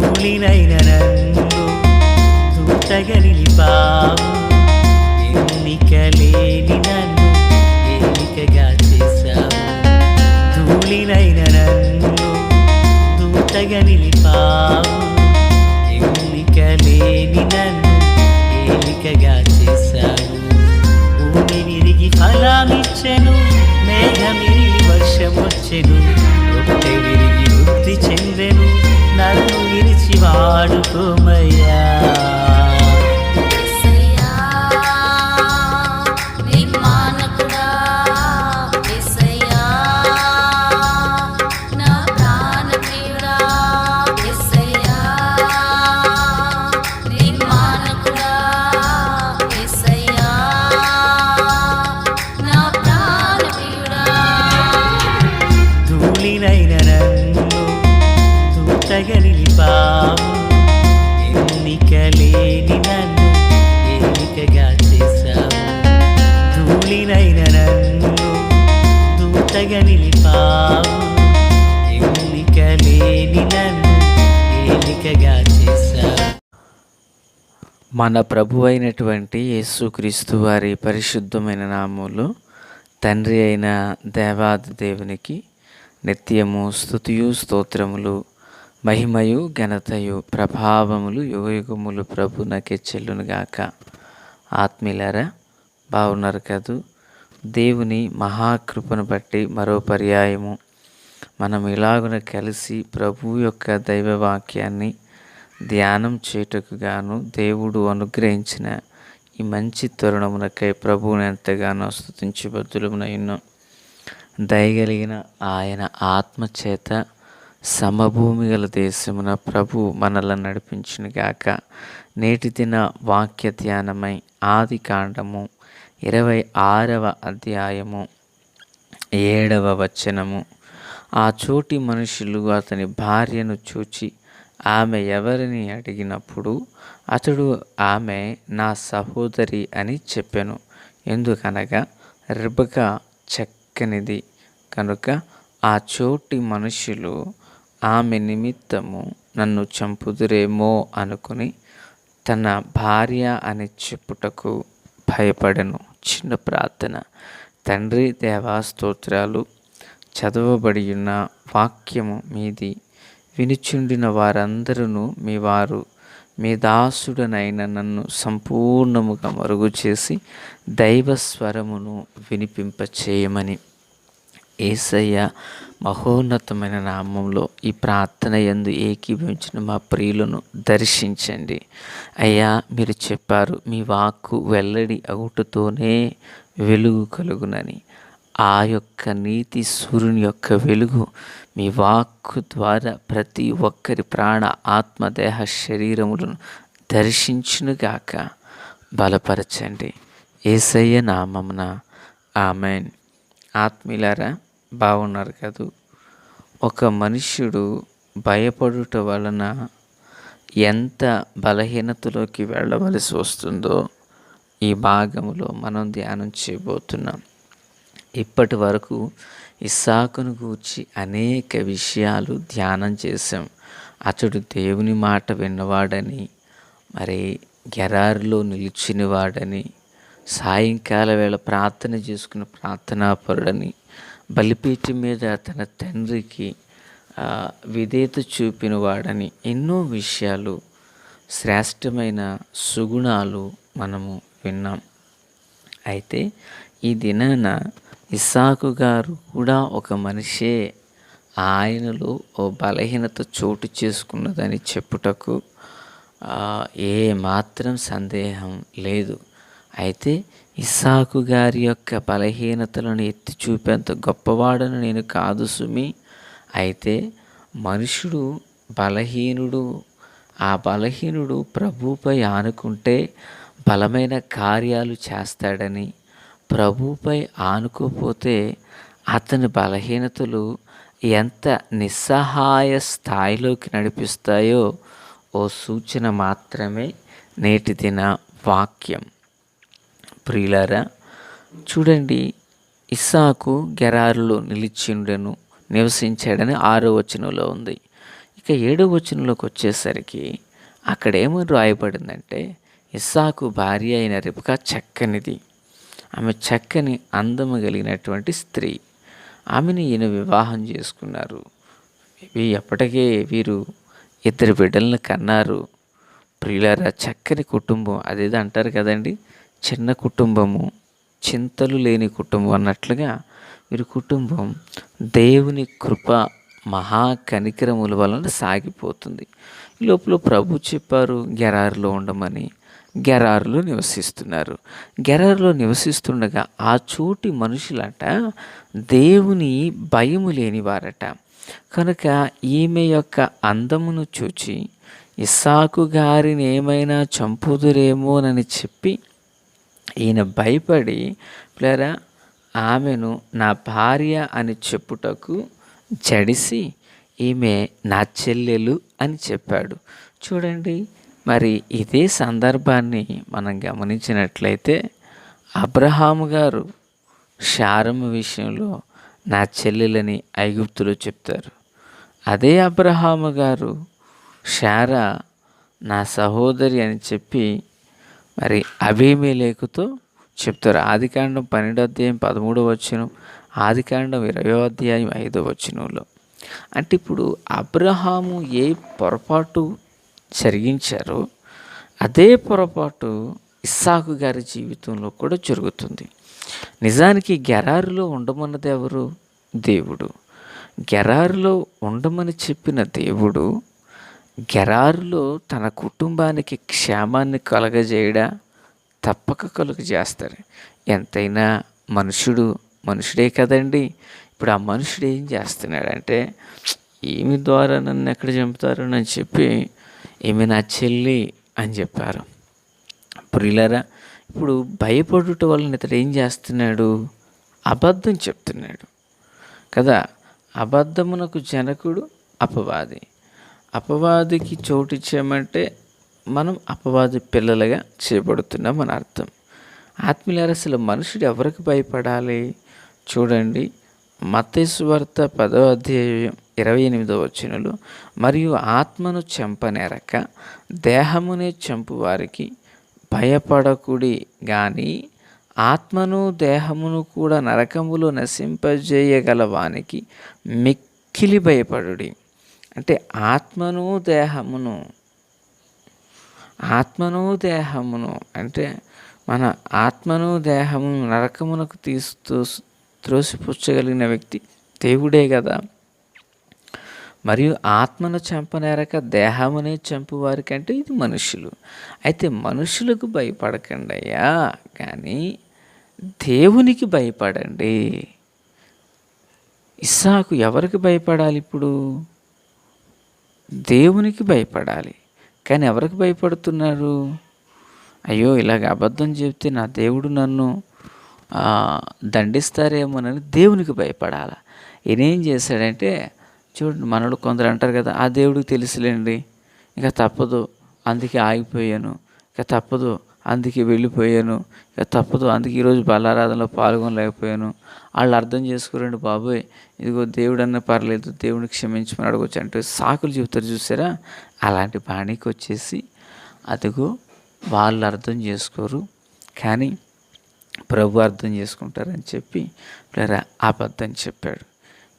ధూళినైన నన్ను దూతగా నిలిపావు. ఎన్నిక లేని నన్ను ఏలికగా చేశావు. ధూళినైన నన్ను దూతగా నిలిపావు. ఎన్నిక లేని నన్ను ఏలికగా చేశావు. భూమి విరిగి ఫలమిచ్చెను, మేఘమిరిగి వర్షమొచ్చెను, రొట్టె విరిగి వృద్ధి చెందెను, నన్ను విరిచి వాడుకోమయ్యా. ధూళినైన నన్ను దూతగా నిలిపావు. ఎన్నిక లేని నన్ను ఏలికగా చేశావు. ధూళినైన నన్ను దూతగా నిలిపావు. ఎన్నిక లేని నన్ను ఏలికగా చేశావు. మన ప్రభు అయినటువంటి యేసుక్రీస్తు వారి పరిశుద్ధమైన నామములో తండ్రి అయిన దేవాది దేవునికి నిత్యము స్తుతియు స్తోత్రములు, మహిమయు ఘనతయు ప్రభావములు యుగయుగములు ప్రభునకే చెల్లునుగాక. ఆత్మీయులారా, బాగున్నారు కదూ? దేవుని మహాకృపను బట్టి మరో పర్యాయము మనం ఇలాగున కలిసి ప్రభు యొక్క దైవవాక్యాన్ని ధ్యానం చేయుటకు గాను దేవుడు అనుగ్రహించిన ఈ మంచి తరుణమునకై ప్రభువుని ఎంతగానో స్తుతించి బద్దులమునై ఉన్నాం. దయగలిగిన ఆయన ఆత్మచేత సమభూమి గల దేశమున ప్రభు మనలను నడిపించునుగాక. నేటి దిన వాక్య ధ్యానమై ఆది కాండము 26వ అధ్యాయము 7వ వచనము. ఆ చోటి మనుషులు అతని భార్యను చూచి ఆమె ఎవరిని అడిగినప్పుడు అతడు ఆమె నా సహోదరి అని చెప్పెను. ఎందుకనగా రిబకా చక్కనిది కనుక ఆ చోటి మనుషులు ఆమె నిమిత్తము నన్ను చంపుదురేమో అనుకుని తన భార్య అని చెప్పుటకు భయపడెను. చిన్న ప్రార్థన. తండ్రి దేవా స్తోత్రాలు. చదవబడి ఉన్న వాక్యము మీది వినుచుండిన వారందరూ మీ వారు, మీ దాసుడనైన నన్ను సంపూర్ణముగా మరుగు చేసి దైవ స్వరమును వినిపింపచేయమని యేసయ్య మహోన్నతమైన నామంలో ఈ ప్రార్థన యందు ఏకీభవించిన మా ప్రియులను దర్శించండి. అయ్యా, మీరు చెప్పారు మీ వాక్కు వెల్లడి అవుటతోనే వెలుగు కలుగునని. ఆ యొక్క నీతి సూర్యుని యొక్క వెలుగు మీ వాక్కు ద్వారా ప్రతి ఒక్కరి ప్రాణ ఆత్మదేహ శరీరములను దర్శించునుగాక. బలపరచండి యేసయ్య నామమున, ఆమెన్. ఆత్మీయులారా, బాగున్నారు కదూ? ఒక మనుష్యుడు భయపడుట వలన ఎంత బలహీనతలోకి వెళ్ళవలసి వస్తుందో ఈ భాగములో మనం ధ్యానం చేయబోతున్నాం. ఇప్పటి వరకు ఇస్సాకును గూర్చి అనేక విషయాలు ధ్యానం చేశాం. అతడు దేవుని మాట విన్నవాడని, మరి గెరారులో నిలిచినవాడని, సాయంకాల వేళ ప్రార్థన చేసుకున్న ప్రార్థనాపరుడని, బలిపీఠం మీద తన తండ్రికి విధేయత చూపిన వాడని, ఎన్నో విషయాలు, శ్రేష్టమైన సుగుణాలు మనము విన్నాం. అయితే ఈ దినాన ఇస్సాకు గారు కూడా ఒక మనిషే. ఆయనలో ఓ బలహీనత చోటు చేసుకున్నదని చెప్పుటకు ఏ మాత్రం సందేహం లేదు. అయితే ఇస్సాకు గారి యొక్క బలహీనతలను ఎత్తి చూపేంత గొప్పవాడని నేను కాదు సుమి. అయితే మనుషుడు బలహీనుడు. ఆ బలహీనుడు ప్రభువుపై ఆనుకుంటే బలమైన కార్యాలు చేస్తాడని, ప్రభువుపై ఆనుకోపోతే అతని బలహీనతలు ఎంత నిస్సహాయ స్థాయిలోకి నడిపిస్తాయో ఓ సూచన మాత్రమే నేటి దిన వాక్యం. ప్రియులారా, చూడండి, ఇస్సాకు గెరారులో నిలిచిండెను, నివసించాడని 6వ వచనంలో ఉంది. ఇక ఇక 7వ వచనంలోకి వచ్చేసరికి అక్కడ ఏమని రాయబడిందంటే, ఇస్సాకు భార్య అయిన రిబ్కా చక్కనిది, ఆమె చక్కని అందము కలిగినటువంటి స్త్రీ, ఆమెను ఈయన వివాహం చేసుకున్నారు. ఎప్పటికే వీరు 2 బిడ్డలను కన్నారు. ప్రియులారా, చక్కని కుటుంబం. అదేదో అంటారు కదండి, చిన్న కుటుంబము చింతలు లేని కుటుంబం అన్నట్లుగా వీరి కుటుంబం దేవుని కృప మహా కనికరముల వలన సాగిపోతుంది. ఈ లోపల ప్రభు చెప్పారు గెరారులో ఉండమని. గెరారులో నివసిస్తున్నారు. గెరారులో నివసిస్తుండగా ఆ చోటి మనుషులట దేవుని భయము లేనివారట. కనుక ఈమె యొక్క అందమును చూచి ఇస్సాకు గారిని ఏమైనా చంపుదురేమోనని చెప్పి ఈయన భయపడి, ప్లేరా, ఆమెను నా భార్య అని చెప్పుటకు జడిసి ఈమె నా చెల్లెలు అని చెప్పాడు. చూడండి, మరి ఇదే సందర్భాన్ని మనం గమనించినట్లయితే అబ్రహాము గారు శారమ్మ విషయంలో నా చెల్లెలని ఐగుప్తులో చెప్తారు. అదే అబ్రహాము గారు శారా నా సహోదరి అని చెప్పి మరి అబీమెలెకుతో చెప్తారు. ఆదికాండం 12వ అధ్యాయం 13వ వచనం, ఆదికాండం 20వ అధ్యాయం 5వ వచనంలో. అంటే ఇప్పుడు అబ్రహాము ఏ పొరపాటు జరిగించారో అదే పొరపాటు ఇస్సాకు గారి జీవితంలో కూడా జరుగుతుంది. నిజానికి గెరారులో ఉండమన్నది ఎవరు? దేవుడు. గెరారులో ఉండమని చెప్పిన దేవుడు గెరారులో తన కుటుంబానికి క్షేమాన్ని కలగజేయడా? తప్పక కలుగజేస్తాడు. ఎంతైనా మనుషుడే కదండి. ఇప్పుడు ఆ మనుషుడు ఏం చేస్తున్నాడంటే, ఈమె ద్వారా నన్ను ఎక్కడ చంపుతారు అని చెప్పి ఈమె నా చెల్లి అని చెప్పారు. ప్రియులారా, ఇప్పుడు భయపడుట వలన ఇతడు ఏం చేస్తున్నాడు? అబద్ధం చెప్తున్నాడు కదా. అబద్ధమునకు జనకుడు అపవాది. అపవాదికి చోటు ఇచ్చామంటే మనం అపవాది పిల్లలుగా చేయబడుతున్నాం అని అర్థం. ఆత్మీయులారా, అసలు మనుషుడు ఎవరికి భయపడాలి? చూడండి, మత్తయి సువార్త 10వ అధ్యాయం 28వ వచనంలో, మరియు ఆత్మను చంపనేరక దేహమునే చంపు వారికి భయపడకుడి గాని ఆత్మను దేహమును కూడా నరకములో నశింపజేయగల వానికి మిక్కిలి భయపడుడి. అంటే ఆత్మను దేహమును అంటే మన ఆత్మను దేహమును నరకమునకు త్రోసిపుచ్చగలిగిన వ్యక్తి దేవుడే కదా. మరియు ఆత్మను చంపనేరక దేహమునే చంపు వారికి అంటే ఇది మనుషులు. అయితే మనుషులకు భయపడకండి అయ్యా, కానీ దేవునికి భయపడండి. ఇస్సాకు ఎవరికి భయపడాలి? ఇప్పుడు దేవునికి భయపడాలి. కానీ ఎవరికి భయపడుతున్నారు? అయ్యో, ఇలాగ అబద్ధం చెప్తే నా దేవుడు నన్ను దండిస్తారేమోనని దేవునికి భయపడాలి. ఈయనేం చేశాడంటే, చూడండి, మనలో కొందరు అంటారు కదా, ఆ దేవుడికి తెలుసులేండి, ఇక తప్పదు అందుకే ఆగిపోయాను, ఇక తప్పదు అందుకే వెళ్ళిపోయాను, ఇక తప్పదు అందుకే ఈరోజు బలారాధనలో పాల్గొనలేకపోయాను. వాళ్ళు అర్థం చేసుకోరండి బాబోయ్, ఇదిగో దేవుడు అన్న పర్లేదు, దేవుడిని క్షమించమని అడగొచ్చు అంటే సాకులు చెబుతారు చూసారా. అలాంటి బాణీకి వచ్చేసి అదిగో వాళ్ళు అర్థం చేసుకోరు, కానీ ప్రభు అర్థం చేసుకుంటారని చెప్పి అబద్ధం చెప్పాడు.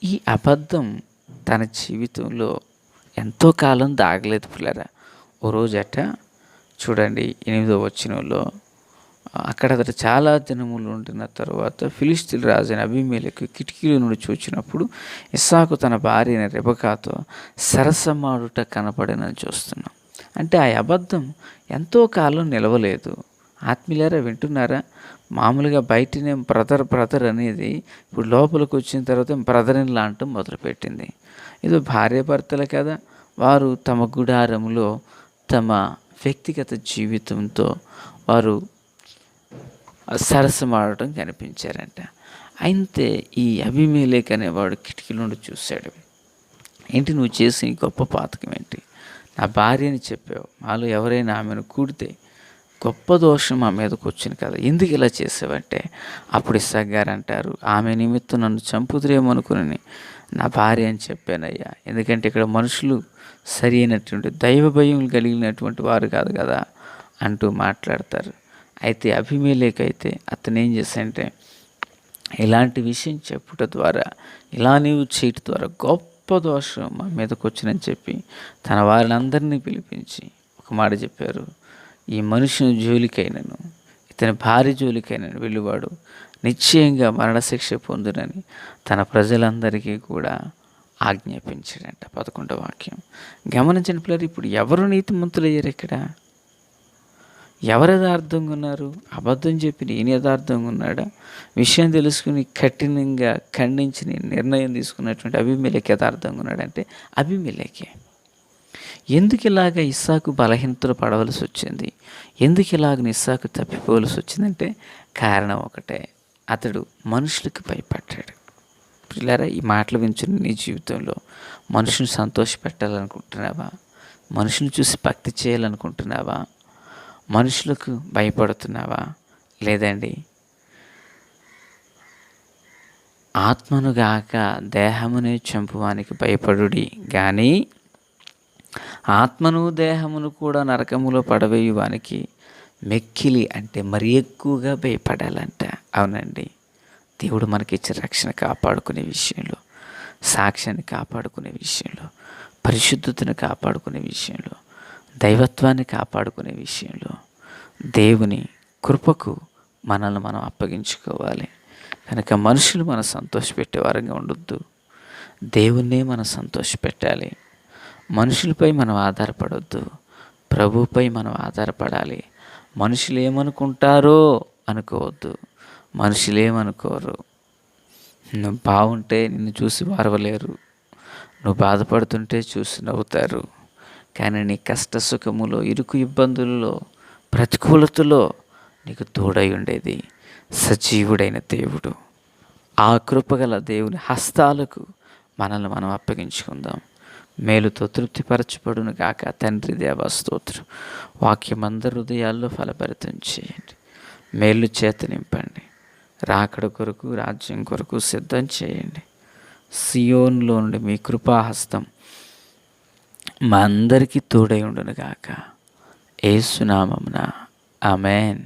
ఈ అబద్ధం తన జీవితంలో ఎంతో కాలం దాగలేదు పిల్లరా. ఓ రోజట చూడండి 8వ వచనంలో, అక్కడ అతడు చాలా దినములు ఉండిన తర్వాత ఫిలిష్తీయుల రాజైన అబీమెలెకు కిటికీల నుండి చూచినప్పుడు ఇస్సాకు తన భార్య అయిన రెబెకాతో సరసమాడుట కనపడినని చూస్తున్నాం. అంటే ఆ అబద్ధం ఎంతో కాలం నిలవలేదు. ఆత్మీయులారా, వింటున్నారా? మామూలుగా బయటనే బ్రదర్ అనేది ఇప్పుడు లోపలికి వచ్చిన తర్వాత బ్రదర్ ఇన్ లా అంటూ మొదలుపెట్టింది. ఇది భార్యాభర్తలు కదా, వారు తమ గుడారంలో తమ వ్యక్తిగత జీవితంతో వారు సరసమాడటం కనిపించారంట. అయితే ఈ అబీమెలెకు అనేవాడు కిటికీ నుండి చూశాడు. ఏంటి నువ్వు చేసిన గొప్ప పాతకం ఏంటి? నా భార్య అని చెప్పావు, మాలో ఎవరైనా ఆమెను కూడితే గొప్ప దోషం మా మీదకి వచ్చింది కదా, ఎందుకు ఇలా చేసావంటే అప్పుడు ఇస్సాకు గారు అంటారు, ఆమె నిమిత్తం నన్ను చంపుదురేమనుకుని నా భార్య అని చెప్పానయ్యా. ఎందుకంటే ఇక్కడ మనుషులు సరి అయినటువంటి దైవ భయం కలిగినటువంటి వారు కాదు కదా అంటూ మాట్లాడతారు. అయితే అబీమెలెకు అతను ఏం చేశాడంటే, ఇలాంటి విషయం చెప్పుట ద్వారా, ఇలా నీవు చేయటం ద్వారా గొప్ప దోషం మా మీదకి వచ్చినని చెప్పి తన వారిని పిలిపించి ఒక మాట చెప్పారు. ఈ మనుషుని జోలికైనను, ఇతని భార్య జోలికైనను వెళ్ళువాడు నిశ్చయంగా మరణశిక్ష పొందునని తన ప్రజలందరికీ కూడా ఆజ్ఞాపించాడంట. 11వ వాక్యం గమనించిన పిల్లలు, ఇప్పుడు ఎవరు నీతిమంతులయ్యారు? ఇక్కడ ఎవరు యథార్థంగా ఉన్నారు? అబద్ధం చెప్పి నేను యథార్థంగా ఉన్నాడా? విషయం తెలుసుకుని కఠినంగా ఖండించి నిర్ణయం తీసుకున్నటువంటి అబీమెలెకు యథార్థంగా ఉన్నాడంటే అబీమెలెకే. ఎందుకు ఇలాగ ఇస్సాకు బలహీనతలు పడవలసి వచ్చింది? ఎందుకు ఇలాగ ఇస్సాకు తప్పిపోవలసి వచ్చిందంటే కారణం ఒకటే, అతడు మనుషులకు భయపడ్డాడు. పిల్లరా, ఈ మాటలు వించుని నీ జీవితంలో మనుషుని సంతోషపెట్టాలనుకుంటున్నావా? మనుషుని చూసి భక్తి చేయాలనుకుంటున్నావా? మనుషులకు భయపడుతున్నావా? లేదండి, ఆత్మను గాక దేహమునే చంపువానికి భయపడుడి కానీ ఆత్మను దేహమును కూడా నరకములో పడవేయువానికి మెక్కిలి అంటే మరి ఎక్కువగా భయపడాలంట. అవునండి, దేవుడు మనకిచ్చే రక్షణ కాపాడుకునే విషయంలో, సాక్ష్యాన్ని కాపాడుకునే విషయంలో, పరిశుద్ధతను కాపాడుకునే విషయంలో, దైవత్వాన్ని కాపాడుకునే విషయంలో దేవుని కృపకు మనల్ని మనం అప్పగించుకోవాలి. కనుక మనుషులు మనం సంతోషపెట్టే వారంగా ఉండొద్దు, దేవుణ్ణే మనం సంతోషపెట్టాలి. మనుషులపై మనం ఆధారపడొద్దు, ప్రభుపై మనం ఆధారపడాలి. మనుషులు ఏమనుకుంటారో అనుకోవద్దు. మనుషులు ఏమనుకోరు. నువ్వు బాగుంటే నిన్ను చూసి వారవలేరు, నువ్వు బాధపడుతుంటే చూసి నవ్వుతారు. కానీ నీ కష్ట సుఖములో, ఇరుకు ఇబ్బందులలో, ప్రతికూలతలో నీకు తోడై ఉండేది సజీవుడైన దేవుడు. ఆ కృపగల దేవుని హస్తాలకు మనల్ని మనం అప్పగించుకుందాం. మేలుతో తృప్తిపరచబడును గాక తండ్రి దేవా స్తోత్రం. వాక్యం అందరి హృదయాల్లో ఫలభరితం చేయండి, మేలు చేత నింపండి, రాకడ కొరకు రాజ్యం కొరకు సిద్ధం చేయండి. సియోన్లో నుండి మీ కృపాహస్తం మా అందరికీ తోడై ఉండును గాక. యేసు నామమున ఆమేన్.